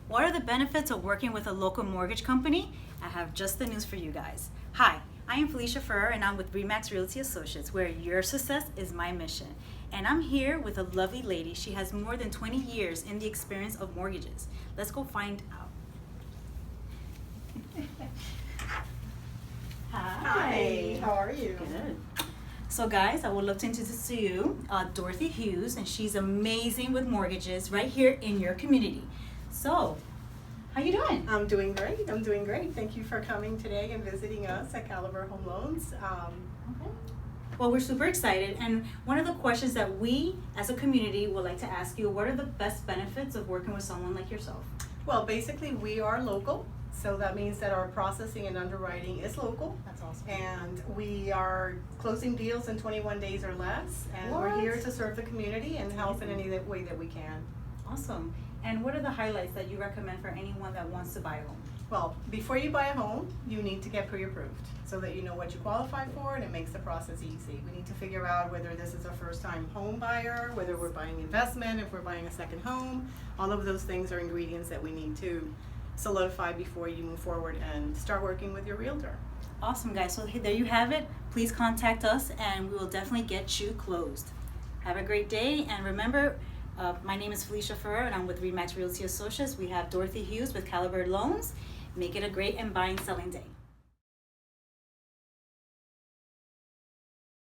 What are the benefits of working with a local mortgage company? I have just the news for you guys. Hi, I am Felicia Ferreira and I'm with Remax Realty Associates, where your success is my mission. And I'm here with a lovely lady. She has more than 20 years in the experience of mortgages. Let's go find out. Hi, how are you? Good. So guys, I would love to introduce to you Dorothy Hughes, and she's amazing with mortgages right here in your community. So, how you doing? I'm doing great. Thank you for coming today and visiting us at Caliber Home Loans. Okay. Well, we're super excited, and one of the questions that we as a community would like to ask you, what are the best benefits of working with someone like yourself? Well, basically we are local, so that means that our processing and underwriting is local. That's awesome. And we are closing deals in 21 days or less, and What? we're here to serve the community and help in any way that we can. Awesome. And what are the highlights that you recommend for anyone that wants to buy a home? Well, before you buy a home, you need to get pre-approved so that you know what you qualify for, and it makes the process easy. We need to figure out whether this is a first-time home buyer, whether we're buying investment, if we're buying a second home. All of those things are ingredients that we need to solidify before you move forward and start working with your realtor. Awesome, guys. So there you have it. Please contact us and we will definitely get you closed. Have a great day, and remember, my name is Felicia Ferreira and I'm with Remax Realty Associates. We have Dorothy Hughes with Caliber Loans. Make it a great and buying selling day.